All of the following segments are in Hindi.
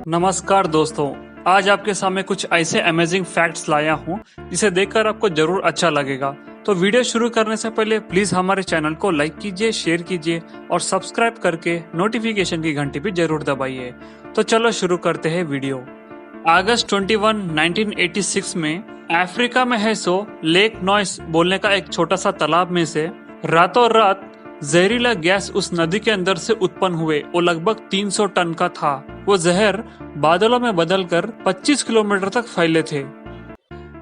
नमस्कार दोस्तों, आज आपके सामने कुछ ऐसे अमेजिंग फैक्ट्स लाया हूँ जिसे देखकर आपको जरूर अच्छा लगेगा। तो वीडियो शुरू करने से पहले प्लीज हमारे चैनल को लाइक कीजिए, शेयर कीजिए और सब्सक्राइब करके नोटिफिकेशन की घंटी भी जरूर दबाइए। तो चलो शुरू करते हैं वीडियो। अगस्त 21, 1986 में अफ्रीका में है लेक नॉइस बोलने का एक छोटा सा तालाब में से रातों रात जहरीला गैस उस नदी के अंदर से उत्पन्न हुए। वो लगभग 300 टन का था। वो जहर बादलों में बदलकर 25 किलोमीटर तक फैले थे।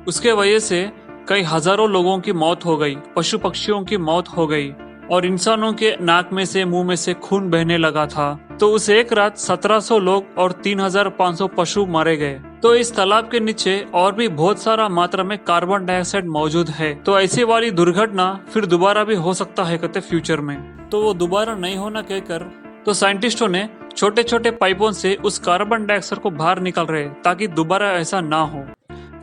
उसके वजह से कई हजारों लोगों की मौत हो गई, पशु पक्षियों की मौत हो गई और इंसानों के नाक में से मुंह में से खून बहने लगा था। तो उस एक रात 1700 लोग और 3500 पशु मारे गए। तो इस तालाब के नीचे और भी बहुत सारा मात्रा में कार्बन डाइऑक्साइड मौजूद है। तो ऐसी वाली दुर्घटना फिर दोबारा भी हो सकता है कहते फ्यूचर में। तो वो दोबारा नहीं होना कहकर तो साइंटिस्टों ने छोटे छोटे पाइपों से उस कार्बन डाइऑक्साइड को बाहर निकाल रहे ताकि दोबारा ऐसा ना हो।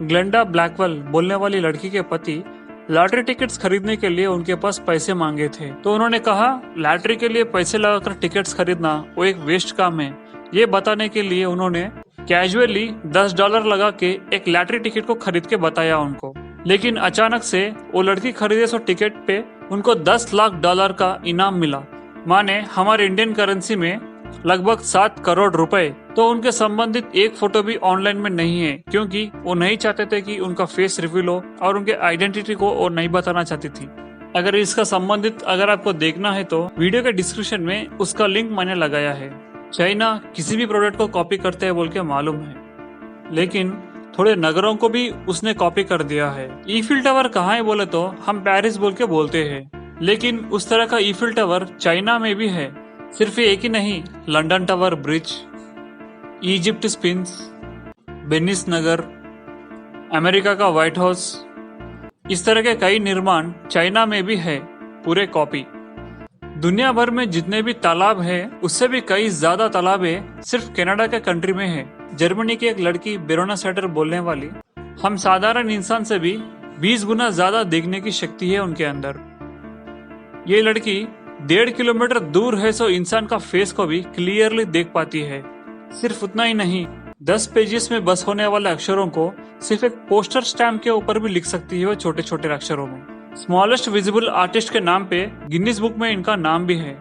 ग्लेंडा ब्लैकवेल बोलने वाली लड़की के पति लॉटरी टिकट्स खरीदने के लिए उनके पास पैसे मांगे थे। तो उन्होंने कहा लॉटरी के लिए पैसे लगाकर टिकट्स खरीदना वो एक वेस्ट काम है। ये बताने के लिए उन्होंने कैजुअली $10 लगा के एक लॉटरी टिकट को खरीद के बताया उनको। लेकिन अचानक से वो लड़की खरीदे सो टिकट पे उनको $10 लाख का इनाम मिला, माने हमारे इंडियन करेंसी में लगभग 7 करोड़ रुपए। तो उनके संबंधित एक फोटो भी ऑनलाइन में नहीं है क्योंकि वो नहीं चाहते थे कि उनका फेस रिवील हो और उनके आइडेंटिटी को वो नहीं बताना चाहती थी। अगर इसका संबंधित अगर आपको देखना है तो वीडियो के डिस्क्रिप्शन में उसका लिंक मैंने लगाया है। चाइना किसी भी प्रोडक्ट को कॉपी करते हैं बोल के मालूम है, लेकिन थोड़े नगरों को भी उसने कॉपी कर दिया है। ईफिल टावर कहाँ है बोले तो हम पेरिस बोल के बोलते हैं, लेकिन उस तरह का ईफिल टावर चाइना में भी है। सिर्फ एक ही नहीं, London tower bridge, Egypt sphinx, Venice नगर, अमेरिका का व्हाइट हाउस, इस तरह के कई निर्माण चाइना में भी है, पूरे कॉपी। दुनिया भर में जितने भी तालाब है उससे भी कई ज्यादा तालाबें सिर्फ कनाडा के कंट्री में है। जर्मनी की एक लड़की बेरोना सैटर बोलने वाली, हम साधारण इंसान से भी 20 गुना ज्यादा देखने की शक्ति है उनके अंदर। ये लड़की 1.5 किलोमीटर दूर है सो इंसान का फेस को भी क्लियरली देख पाती है। सिर्फ उतना ही नहीं, 10 पेजेस में बस होने वाले अक्षरों को सिर्फ एक पोस्टर स्टैम्प के ऊपर भी लिख सकती है वो छोटे छोटे अक्षरों में। स्मॉलेस्ट विजिबल आर्टिस्ट के नाम पे गिनीज बुक में इनका नाम भी है।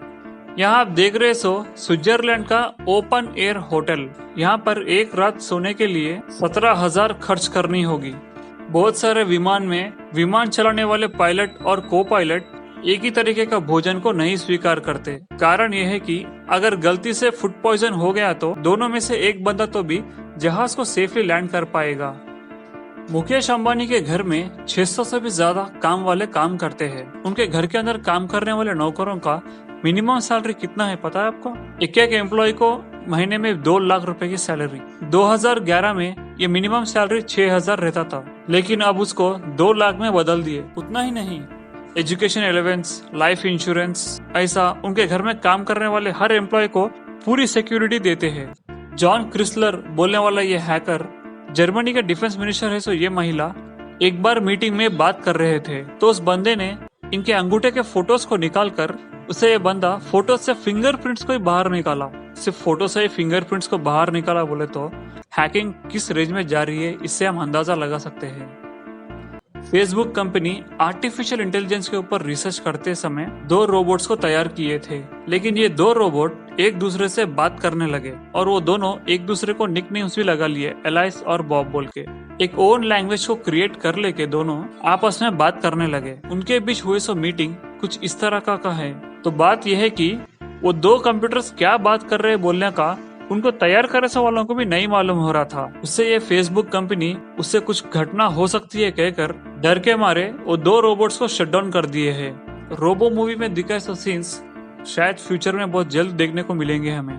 यहाँ आप देख रहे स्विट्जरलैंड का ओपन एयर होटल। यहाँ पर एक रात सोने के लिए 17,000 खर्च करनी होगी। बहुत सारे विमान में विमान चलाने वाले पायलट और को पायलट एक ही तरीके का भोजन को नहीं स्वीकार करते। कारण यह है कि अगर गलती से फूड पॉइजन हो गया तो दोनों में से एक बंदा तो भी जहाज को सेफली लैंड कर पाएगा। मुकेश अंबानी के घर में 600 से भी ज्यादा काम वाले काम करते हैं। उनके घर के अंदर काम करने वाले नौकरों का मिनिमम सैलरी कितना है पता है आपको? एक एम्प्लॉय को महीने में 2 लाख रुपए की सैलरी। 2011 में ये मिनिमम सैलरी 6,000 रहता था, लेकिन अब उसको 2 लाख में बदल दिए। उतना ही नहीं, एजुकेशन अलाउंस, लाइफ इंश्योरेंस, ऐसा उनके घर में काम करने वाले हर एम्प्लॉय को पूरी सिक्योरिटी देते हैं। जॉन क्रिसलर बोलने वाला ये हैकर जर्मनी के डिफेंस मिनिस्टर है। ये महिला एक बार मीटिंग में बात कर रहे थे तो उस बंदे ने इनके अंगूठे के फोटोज को निकालकर उसे ये बंदा फोटो से फिंगरप्रिंट्स को ही बाहर निकाला। सिर्फ फोटो से फिंगरप्रिंट्स को बाहर निकाला बोले तो हैकिंग किस रेंज में जा रही है इससे हम अंदाजा लगा सकते हैं। फेसबुक कंपनी आर्टिफिशियल इंटेलिजेंस के ऊपर रिसर्च करते समय 2 रोबोट्स को तैयार किए थे, लेकिन ये 2 रोबोट एक दूसरे से बात करने लगे और वो दोनों एक दूसरे को निकनेम्स भी लगा लिए, एलाइस और बॉब बोल के। एक ओन लैंग्वेज को क्रिएट कर लेके दोनों आपस में बात करने लगे। उनके बीच हुए मीटिंग कुछ इस तरह का है। तो बात यह है कि वो 2 कंप्यूटर्स क्या बात कर रहे बोलने का उनको तैयार करे वालों को भी नहीं मालूम हो रहा था। उससे ये फेसबुक कंपनी उससे कुछ घटना हो सकती है कहकर डर के मारे वो 2 रोबोट्स को शट डाउन कर दिए हैं। रोबो मूवी में दिखाए सीन्स शायद फ्यूचर में बहुत जल्द देखने को मिलेंगे हमें।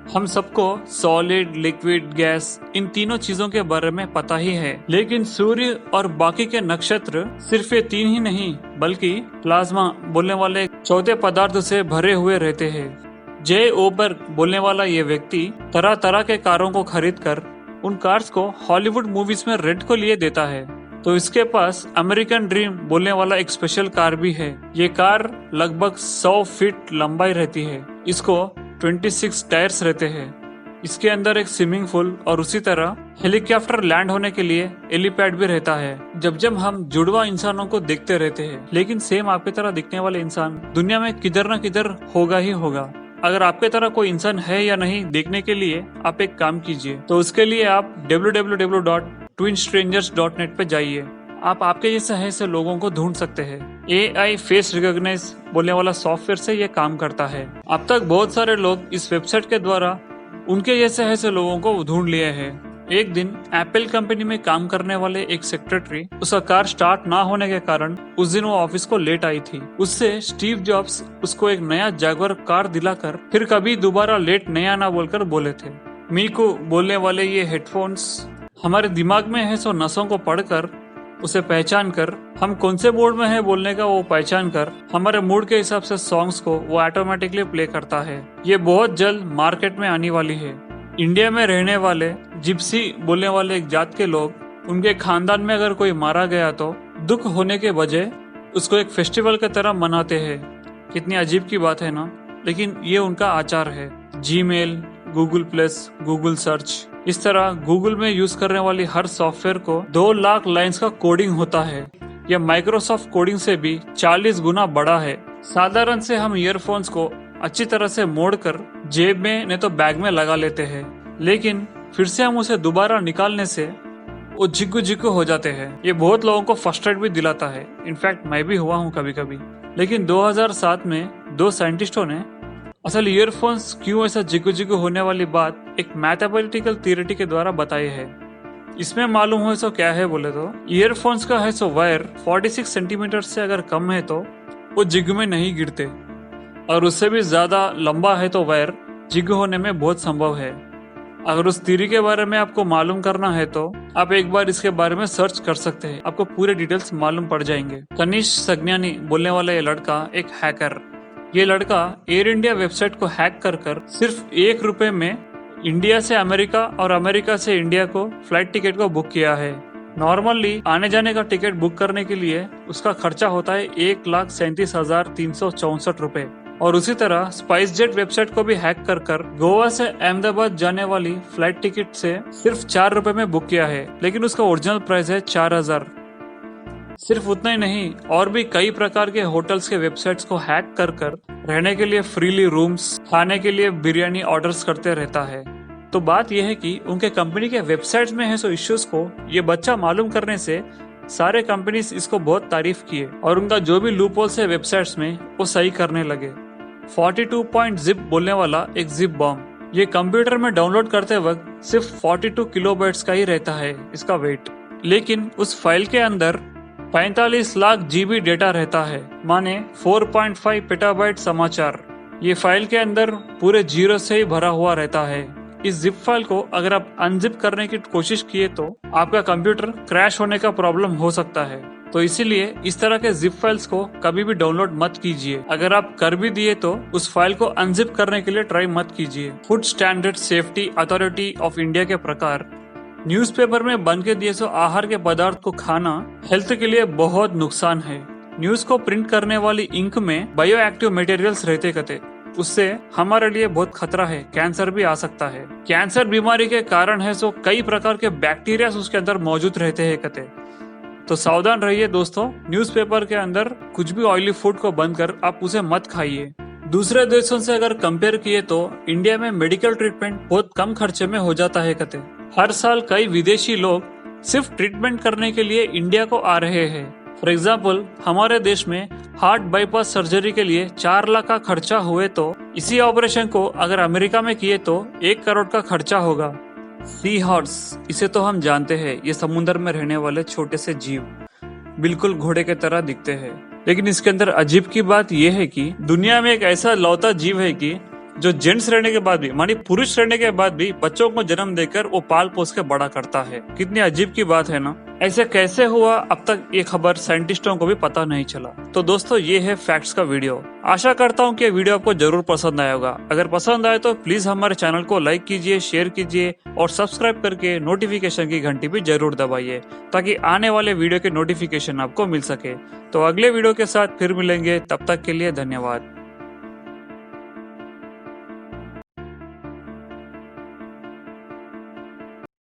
हम सबको सॉलिड, लिक्विड, गैस इन तीनों चीजों के बारे में पता ही है, लेकिन सूर्य और बाकी के नक्षत्र सिर्फ ये 3 ही नहीं बल्कि प्लाज्मा बोलने वाले चौथे पदार्थ से भरे हुए रहते हैं। जे ओबर्ग बोलने वाला ये व्यक्ति तरह तरह के कारों को खरीद कर उन कार्स को हॉलीवुड मूवीज में रेंट को लिए देता है। तो इसके पास अमेरिकन ड्रीम बोलने वाला एक स्पेशल कार भी है। ये कार लगभग 100 फीट लंबाई रहती है। इसको 26 टायर्स रहते हैं। इसके अंदर एक स्विमिंग पूल और उसी तरह हेलीकॉप्टर लैंड होने के लिए एलिपैड भी रहता है। जब हम जुड़वा इंसानों को देखते रहते हैं, लेकिन सेम आपकी तरह दिखने वाले इंसान दुनिया में किधर न किधर होगा ही होगा। अगर आपके तरह कोई इंसान है या नहीं देखने के लिए आप एक काम कीजिए, तो उसके लिए आप www.twinstrangers.net पे जाइए। आप आपके जैसे ऐसे लोगों को ढूंढ सकते हैं। AI फेस रिकॉग्नाइज बोलने वाला सॉफ्टवेयर से ये काम करता है। अब तक बहुत सारे लोग इस वेबसाइट के द्वारा उनके जैसे ऐसे लोगों को ढूंढ लिए हैं। एक दिन एप्पल कंपनी में काम करने वाले एक सेक्रेटरी, उसका कार स्टार्ट ना होने के कारण उस दिन वो ऑफिस को लेट आई थी। उससे स्टीव जॉब्स उसको एक नया जैगुआर कार दिलाकर फिर कभी दोबारा लेट नहीं आना बोलकर बोले थे। मीको बोलने वाले ये हेडफोन्स हमारे दिमाग में है सो नसों को पढ़कर उसे पहचान कर, हम कौन से मूड में है बोलने का वो पहचान कर हमारे मूड के हिसाब से सॉन्ग्स को वो ऑटोमेटिकली प्ले करता है। ये बहुत जल्द मार्केट में आने वाली है। इंडिया में रहने वाले जिप्सी बोलने वाले एक जात के लोग, उनके खानदान में अगर कोई मारा गया तो दुख होने के बजाय उसको एक फेस्टिवल की तरह मनाते हैं। कितनी अजीब की बात है ना, लेकिन ये उनका आचार है। Gmail, Google plus, Google search, इस तरह गूगल में यूज करने वाली हर सॉफ्टवेयर को 2 लाख लाइंस का कोडिंग होता है। यह माइक्रोसॉफ्ट कोडिंग से भी 40 गुना बड़ा है। साधारण से हम ईयरफोन्स को अच्छी तरह से मोड़कर जेब में नहीं तो बैग में लगा लेते हैं, लेकिन फिर से हम उसे दोबारा निकालने से वो झिग्गू झिग्गू हो जाते हैं। ये बहुत लोगों को फ्रस्ट्रेट भी दिलाता है। इनफैक्ट मैं भी हुआ हूँ कभी कभी। लेकिन 2007 में 2 साइंटिस्टों ने असल ईयरफोन्स क्यों ऐसा झिग्गू झिग्गू होने वाली बात एक मैथमेटिकल थियरी के द्वारा बताई है। इसमें मालूम हो सो क्या है बोले तो, ईयरफोन्स का है सो वायर 46 सेंटीमीटर से अगर कम है तो वो जिग में नहीं गिरते, और उससे भी ज्यादा लंबा है तो वायर जिग होने में बहुत संभव है। अगर उस थियरी के बारे में आपको मालूम करना है तो आप एक बार इसके बारे में सर्च कर सकते हैं, आपको पूरे डिटेल्स मालूम पड़ जाएंगे। कनिष सग्नानी बोलने वाला ये लड़का एक हैकर, ये लड़का एयर इंडिया वेबसाइट को हैक कर सिर्फ ₹1 में इंडिया से अमेरिका और अमेरिका से इंडिया को फ्लाइट टिकट को बुक किया है। नॉर्मली आने जाने का टिकट बुक करने के लिए उसका खर्चा होता है ₹1,37,364। और उसी तरह स्पाइस जेट वेबसाइट को भी हैक कर गोवा से अहमदाबाद जाने वाली फ्लाइट टिकट से सिर्फ ₹4 में बुक किया है, लेकिन उसका ओरिजिनल प्राइस है 4,000। सिर्फ उतना ही नहीं, और भी कई प्रकार के होटल्स के वेबसाइट्स को हैक कर रहने के लिए फ्रीली रूम्स, खाने के लिए बिरयानी ऑर्डर्स करते रहता है। तो बात यह है कि उनके कंपनी के वेबसाइट्स में है सो इश्यूज को ये बच्चा मालूम करने से सारे कंपनीज इसको बहुत तारीफ किए और उनका जो भी लूपहोल्स है वेबसाइट्स में वो सही करने लगे। 42.zip बोलने वाला एक जिप बॉम्ब, ये कंप्यूटर में डाउनलोड करते वक्त सिर्फ 42 किलोबाइट्स का ही रहता है इसका वेट, लेकिन उस फाइल के अंदर 45 लाख GB डेटा रहता है, माने 4.5 पेटाबाइट समाचार। ये फाइल के अंदर पूरे जीरो से ही भरा हुआ रहता है। इस जिप फाइल को अगर आप अनजिप करने की कोशिश किए तो आपका कंप्यूटर क्रैश होने का प्रॉब्लम हो सकता है। तो इसीलिए इस तरह के जिप फाइल्स को कभी भी डाउनलोड मत कीजिए। अगर आप कर भी दिए तो उस फाइल को अनजिप करने के लिए ट्राई मत कीजिए। Food standard safety authority of India के प्रकार न्यूज़पेपर में बन के दिए सो आहार के पदार्थ को खाना हेल्थ के लिए बहुत नुकसान है। न्यूज को प्रिंट करने वाली इंक में बायो एक्टिव मटेरियल्स रहते कते, उससे हमारे लिए बहुत खतरा है, कैंसर भी आ सकता है। कैंसर बीमारी के कारण है सो कई प्रकार के बैक्टीरिया उसके अंदर मौजूद रहते हैं कते। तो सावधान रहिए दोस्तों, न्यूज़पेपर के अंदर कुछ भी ऑयली फूड को बंद कर आप उसे मत खाइए। दूसरे देशों से अगर कंपेयर किए तो इंडिया में मेडिकल ट्रीटमेंट बहुत कम खर्चे में हो जाता है कते। हर साल कई विदेशी लोग सिर्फ ट्रीटमेंट करने के लिए इंडिया को आ रहे हैं। फॉर एग्जाम्पल, हमारे देश में हार्ट बाईपास सर्जरी के लिए 4 लाख का खर्चा हुए तो इसी ऑपरेशन को अगर अमेरिका में किए तो 1 करोड़ का खर्चा होगा। सी हॉर्स, इसे तो हम जानते हैं, ये समुद्र में रहने वाले छोटे से जीव बिल्कुल घोड़े के तरह दिखते हैं, लेकिन इसके अंदर अजीब की बात यह है कि दुनिया में एक ऐसा लौता जीव है कि जो जेंट्स रहने के बाद भी, मानी पुरुष रहने के बाद भी बच्चों को जन्म देकर वो पाल पोस के बड़ा करता है। कितनी अजीब की बात है ना। ऐसे कैसे हुआ अब तक ये खबर साइंटिस्टों को भी पता नहीं चला। तो दोस्तों ये है फैक्ट्स का वीडियो। आशा करता हूँ कि ये वीडियो आपको जरूर पसंद आया होगा। अगर पसंद आए तो प्लीज हमारे चैनल को लाइक कीजिए, शेयर कीजिए और सब्सक्राइब करके नोटिफिकेशन की घंटी भी जरूर दबाइए ताकि आने वाले वीडियो के नोटिफिकेशन आपको मिल सके। तो अगले वीडियो के साथ फिर मिलेंगे, तब तक के लिए धन्यवाद।